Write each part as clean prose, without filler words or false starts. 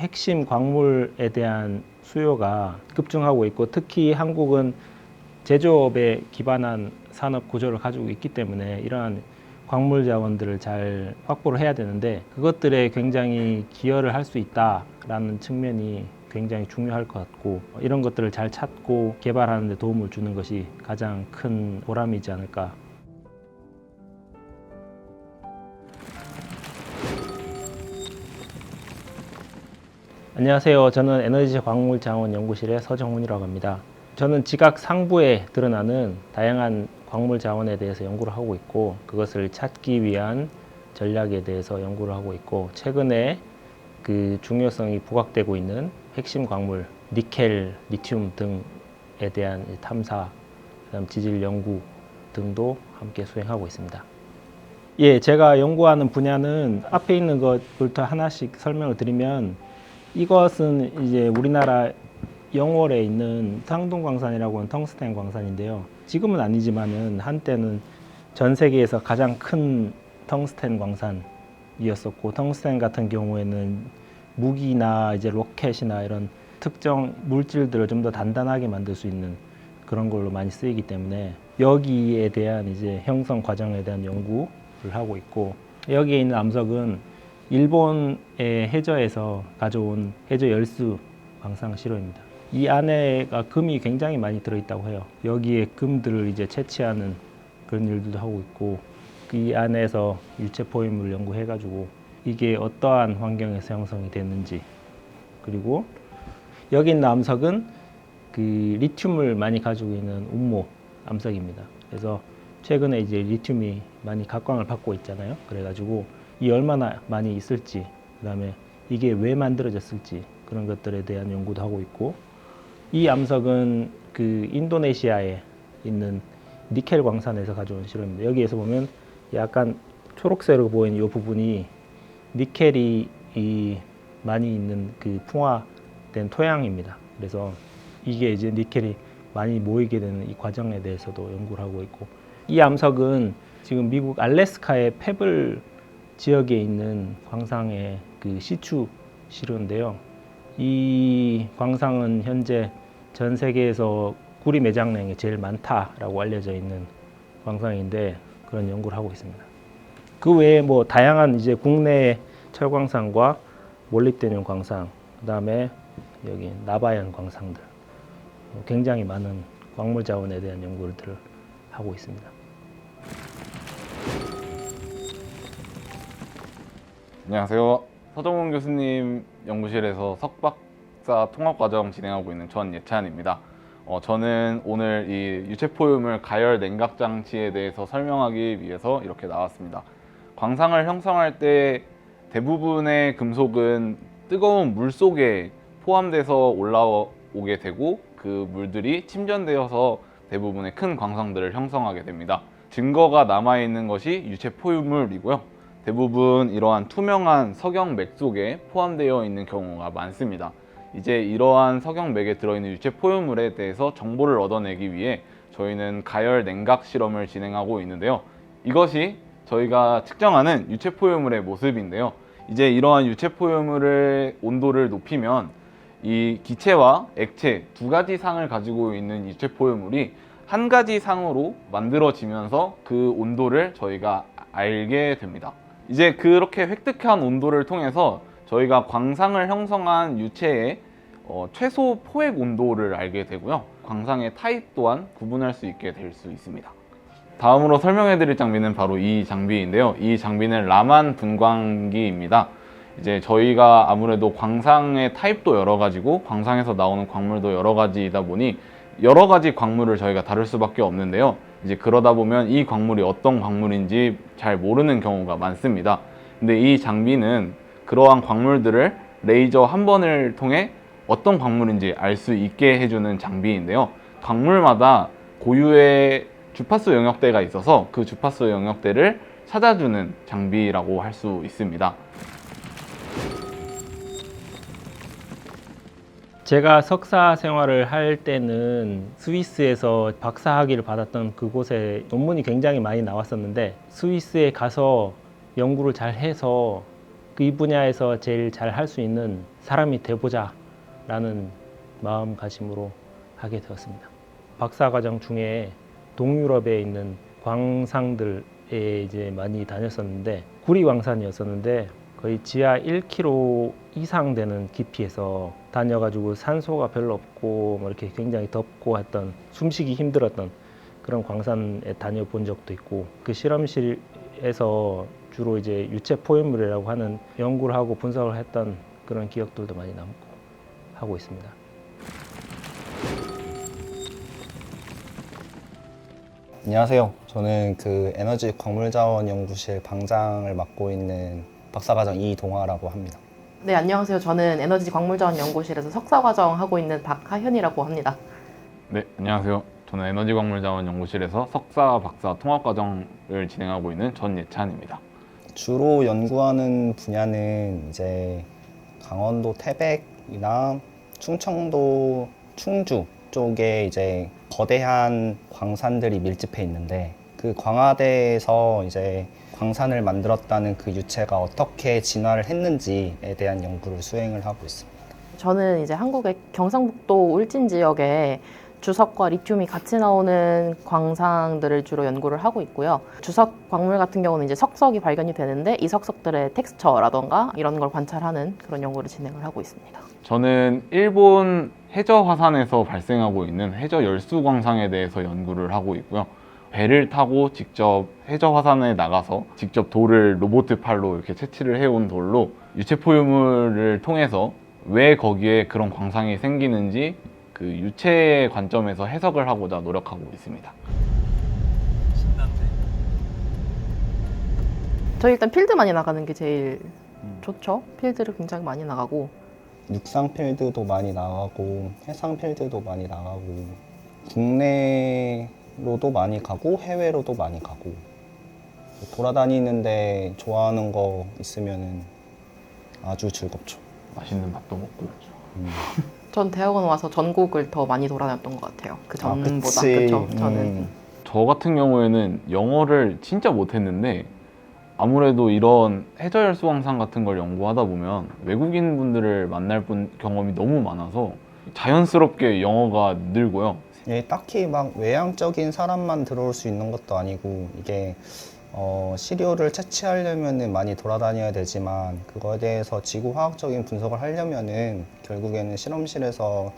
핵심 광물에 대한 수요가 급증하고 있고, 특히 한국은 제조업에 기반한 산업 구조를 가지고 있기 때문에 이러한 광물 자원들을 잘 확보를 해야 되는데, 그것들에 굉장히 기여를 할 수 있다라는 측면이 굉장히 중요할 것 같고, 이런 것들을 잘 찾고 개발하는 데 도움을 주는 것이 가장 큰 보람이지 않을까. 안녕하세요. 저는 에너지 광물 자원 연구실의 서정훈이라고 합니다. 저는 지각 상부에 드러나는 다양한 광물 자원에 대해서 연구를 하고 있고, 그것을 찾기 위한 전략에 대해서 연구를 하고 있고, 최근에 그 중요성이 부각되고 있는 핵심 광물, 니켈, 리튬 등에 대한 탐사, 그다음 지질 연구 등도 함께 수행하고 있습니다. 예, 제가 연구하는 분야는 앞에 있는 것부터 하나씩 설명을 드리면, 이것은 이제 우리나라 영월에 있는 상동광산이라고 하는 텅스텐 광산인데요. 지금은 아니지만은 한때는 전 세계에서 가장 큰 텅스텐 광산이었었고, 텅스텐 같은 경우에는 무기나 이제 로켓이나 이런 특정 물질들을 좀 더 단단하게 만들 수 있는 그런 걸로 많이 쓰이기 때문에 여기에 대한 이제 형성 과정에 대한 연구를 하고 있고, 여기에 있는 암석은 일본의 해저에서 가져온 해저 열수 광산 시료입니다. 이 안에가 금이 굉장히 많이 들어있다고 해요. 여기에 금들을 이제 채취하는 그런 일들도 하고 있고, 이 안에서 유체 포획물을 연구해가지고 이게 어떠한 환경에서 형성이 됐는지, 그리고 여기 있는 암석은 그 리튬을 많이 가지고 있는 운모 암석입니다. 그래서 최근에 이제 리튬이 많이 각광을 받고 있잖아요. 그래가지고 이 얼마나 많이 있을지, 그다음에 이게 왜 만들어졌을지 그런 것들에 대한 연구도 하고 있고, 이 암석은 그 인도네시아에 있는 니켈 광산에서 가져온 시료입니다. 여기에서 보면 약간 초록색으로 보이는 이 부분이 니켈이 많이 있는 그 풍화된 토양입니다. 그래서 이게 이제 니켈이 많이 모이게 되는 이 과정에 대해서도 연구를 하고 있고, 이 암석은 지금 미국 알래스카의 페블 지역에 있는 광상의 그 시추 시료인데요. 이 광상은 현재 전 세계에서 구리 매장량이 제일 많다라고 알려져 있는 광상인데, 그런 연구를 하고 있습니다. 그 외에 뭐 다양한 이제 국내 철광상과 몰립데늄 광상, 그다음에 여기 나바연 광상들, 굉장히 많은 광물 자원에 대한 연구를 하고 있습니다. 안녕하세요. 서정훈 교수님 연구실에서 석박사 통합과정 진행하고 있는 전예찬입니다. 저는 오늘 이 유체포유물 가열 냉각 장치에 대해서 설명하기 위해서 이렇게 나왔습니다. 광상을 형성할 때 대부분의 금속은 뜨거운 물 속에 포함돼서 올라오게 되고, 그 물들이 침전되어서 대부분의 큰 광상들을 형성하게 됩니다. 증거가 남아있는 것이 유체포유물이고요. 대부분 이러한 투명한 석영맥 속에 포함되어 있는 경우가 많습니다. 이제 이러한 석영맥에 들어있는 유체 포유물에 대해서 정보를 얻어내기 위해 저희는 가열 냉각 실험을 진행하고 있는데요. 이것이 저희가 측정하는 유체 포유물의 모습인데요. 이제 이러한 유체 포유물의 온도를 높이면 이 기체와 액체 두 가지 상을 가지고 있는 유체 포유물이 한 가지 상으로 만들어지면서 그 온도를 저희가 알게 됩니다. 이제 그렇게 획득한 온도를 통해서 저희가 광상을 형성한 유체의 최소 포획 온도를 알게 되고요. 광상의 타입 또한 구분할 수 있게 될 수 있습니다. 다음으로 설명해 드릴 장비는 바로 이 장비인데요. 이 장비는 라만 분광기입니다. 이제 저희가 아무래도 광상의 타입도 여러 가지고 광상에서 나오는 광물도 여러 가지이다 보니 여러 가지 광물을 저희가 다룰 수밖에 없는데요. 이제 그러다 보면 이 광물이 어떤 광물인지 잘 모르는 경우가 많습니다. 근데 이 장비는 그러한 광물들을 레이저 한 번을 통해 어떤 광물인지 알 수 있게 해주는 장비인데요. 광물마다 고유의 주파수 영역대가 있어서 그 주파수 영역대를 찾아주는 장비라고 할 수 있습니다. 제가 석사 생활을 할 때는 스위스에서 박사학위를 받았던 그곳에 논문이 굉장히 많이 나왔었는데, 스위스에 가서 연구를 잘 해서 이 분야에서 제일 잘 할 수 있는 사람이 돼보자라는 마음가짐으로 하게 되었습니다. 박사과정 중에 동유럽에 있는 광상들에 이제 많이 다녔었는데 구리광산이었었는데 거의 지하 1km 이상 되는 깊이에서 다녀가지고 산소가 별로 없고 뭐 이렇게 굉장히 덥고 했던 숨쉬기 힘들었던 그런 광산에 다녀본 적도 있고 그 실험실에서 주로 이제 유체 포유물이라고 하는 연구를 하고 분석을 했던 그런 기억들도 많이 남고 하고 있습니다. 안녕하세요. 저는 그 에너지 광물자원 연구실 방장을 맡고 있는 박사과정 이동화라고 합니다. 네, 안녕하세요. 저는 에너지 광물자원 연구실에서 석사과정 하고 있는 박하현이라고 합니다. 네, 안녕하세요. 저는 에너지광물자원연구실에서 석사, 박사 통합과정을 진행하고 있는 전예찬입니다. 주로 연구하는 분야는 이제 강원도 태백이나 충청도 충주 쪽에 이제 거대한 광산들이 밀집해 있는데 그 광화대에서 이제 광산을 만들었다는 그 유체가 어떻게 진화를 했는지에 대한 연구를 수행을 하고 있습니다. 저는 이제 한국의 경상북도 울진 지역에 주석과 리튬이 같이 나오는 광상들을 주로 연구를 하고 있고요. 주석 광물 같은 경우는 이제 석석이 발견이 되는데 이 석석들의 텍스처라던가 이런 걸 관찰하는 그런 연구를 진행을 하고 있습니다. 저는 일본 해저 화산에서 발생하고 있는 해저 열수 광상에 대해서 연구를 하고 있고요. 배를 타고 직접 해저 화산에 나가서 직접 돌을 로봇 팔로 이렇게 채취를 해온 돌로 유체 포유물을 통해서 왜 거기에 그런 광상이 생기는지 그 유체의 관점에서 해석을 하고자 노력하고 있습니다. 저희 일단 필드 많이 나가는 게 제일 좋죠. 필드를 굉장히 많이 나가고 육상 필드도 많이 나가고 해상 필드도 많이 나가고 국내로도 많이 가고 해외로도 많이 가고 돌아다니는데 좋아하는 거 있으면은 아주 즐겁죠. 맛있는 밥도 먹고. 전 대학원 와서 전국을 더 많이 돌아다녔던 것 같아요. 그 전보다. 그치. 그쵸? 저는 저 같은 경우에는 영어를 진짜 못했는데 아무래도 이런 해저 열수 광산 같은 걸 연구하다 보면 외국인 분들을 만날 경험이 너무 많아서 자연스럽게 영어가 늘고요. 예, 딱히 막 외향적인 사람만 들어올 수 있는 것도 아니고 이게 시료를 채취하려면은 많이 돌아다녀야 되지만 그거에 대해서 지구화학적인 분석을 하려면은 결국에는 실험실에서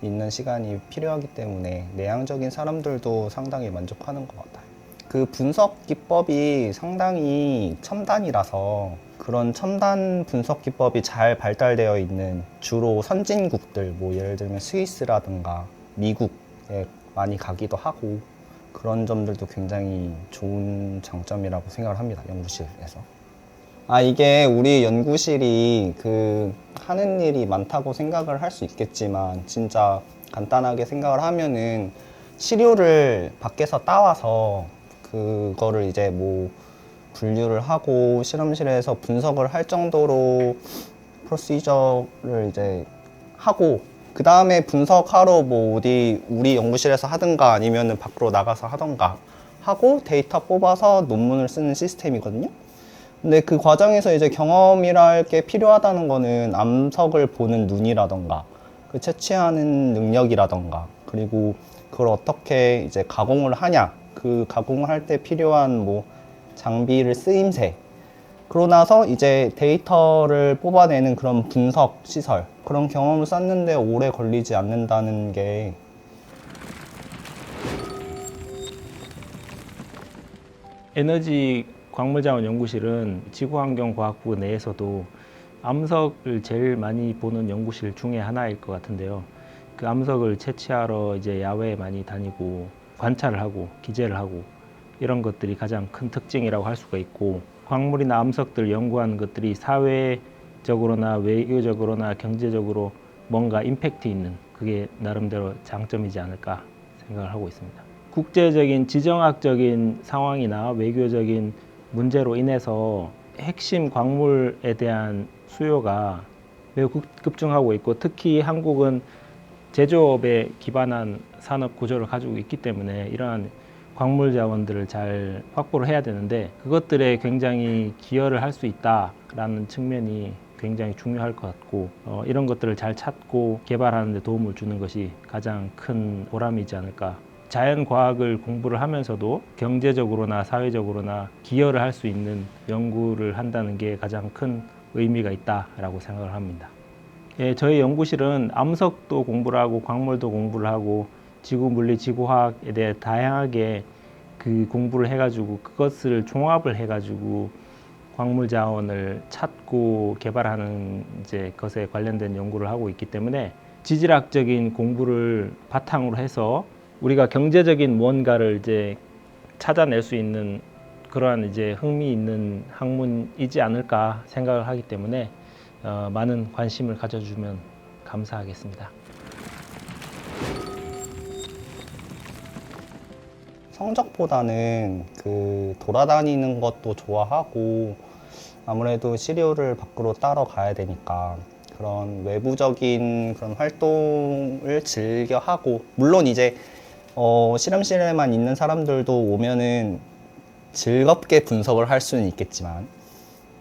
있는 시간이 필요하기 때문에 내향적인 사람들도 상당히 만족하는 것 같아요. 그 분석 기법이 상당히 첨단이라서 그런 첨단 분석 기법이 잘 발달되어 있는 주로 선진국들, 뭐 예를 들면 스위스라든가 미국에 많이 가기도 하고 그런 점들도 굉장히 좋은 장점이라고 생각을 합니다. 연구실에서. 이게 우리 연구실이 그 하는 일이 많다고 생각을 할 수 있겠지만 진짜 간단하게 생각을 하면은 시료를 밖에서 따와서 그거를 이제 뭐 분류를 하고 실험실에서 분석을 할 정도로 프로시저를 이제 하고 그 다음에 분석하러 뭐 어디 우리 연구실에서 하든가 아니면은 밖으로 나가서 하던가 하고 데이터 뽑아서 논문을 쓰는 시스템이거든요. 근데 그 과정에서 이제 경험이랄 게 필요하다는 거는 암석을 보는 눈이라던가 그 채취하는 능력이라던가 그리고 그걸 어떻게 이제 가공을 하냐 그 가공을 할 때 필요한 뭐 장비를 쓰임새 그러고 나서 이제 데이터를 뽑아내는 그런 분석 시설 그런 경험을 쌓는데 오래 걸리지 않는다는 게 에너지 광물자원 연구실은 지구환경과학부 내에서도 암석을 제일 많이 보는 연구실 중에 하나일 것 같은데요. 그 암석을 채취하러 이제 야외에 많이 다니고 관찰을 하고 기재를 하고 이런 것들이 가장 큰 특징이라고 할 수가 있고 광물이나 암석들 연구하는 것들이 사회적으로나 외교적으로나 경제적으로 뭔가 임팩트 있는 그게 나름대로 장점이지 않을까 생각을 하고 있습니다. 국제적인 지정학적인 상황이나 외교적인 문제로 인해서 핵심 광물에 대한 수요가 매우 급증하고 있고 특히 한국은 제조업에 기반한 산업 구조를 가지고 있기 때문에 이러한 광물 자원들을 잘 확보를 해야 되는데 그것들에 굉장히 기여를 할 수 있다라는 측면이 굉장히 중요할 것 같고 이런 것들을 잘 찾고 개발하는 데 도움을 주는 것이 가장 큰 보람이지 않을까. 자연과학을 공부를 하면서도 경제적으로나 사회적으로나 기여를 할 수 있는 연구를 한다는 게 가장 큰 의미가 있다라고 생각을 합니다. 예, 저희 연구실은 암석도 공부를 하고 광물도 공부를 하고 지구 물리, 지구화학에 대해 다양하게 그 공부를 해가지고 그것을 종합을 해가지고 광물 자원을 찾고 개발하는 이제 것에 관련된 연구를 하고 있기 때문에 지질학적인 공부를 바탕으로 해서 우리가 경제적인 무언가를 이제 찾아낼 수 있는 그러한 이제 흥미 있는 학문이지 않을까 생각을 하기 때문에 많은 관심을 가져주면 감사하겠습니다. 성적보다는 그 돌아다니는 것도 좋아하고 아무래도 시료를 밖으로 따러 가야 되니까 그런 외부적인 그런 활동을 즐겨 하고 물론 이제 실험실에만 있는 사람들도 오면은 즐겁게 분석을 할 수는 있겠지만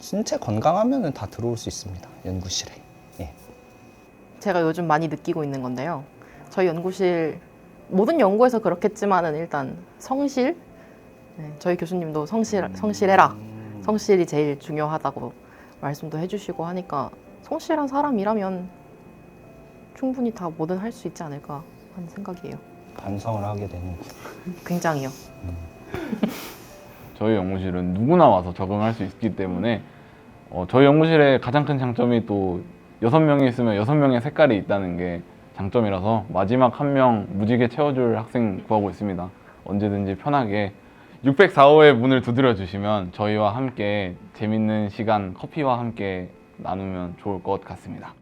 신체 건강하면은 다 들어올 수 있습니다. 연구실에. 예. 제가 요즘 많이 느끼고 있는 건데요. 저희 연구실 모든 연구에서 그렇겠지만은 일단 성실, 네, 저희 교수님도 성실해라, 성실이 제일 중요하다고 말씀도 해주시고 하니까 성실한 사람이라면 충분히 다 뭐든 할 수 있지 않을까 하는 생각이에요. 반성을 하게 되는. 굉장히요. 저희 연구실은 누구나 와서 적응할 수 있기 때문에 저희 연구실의 가장 큰 장점이 또 6명이 있으면 6명의 색깔이 있다는 게 장점이라서 마지막 한 명 무지개 채워줄 학생 구하고 있습니다. 언제든지 편하게 604호의 문을 두드려 주시면 저희와 함께 재밌는 시간 커피와 함께 나누면 좋을 것 같습니다.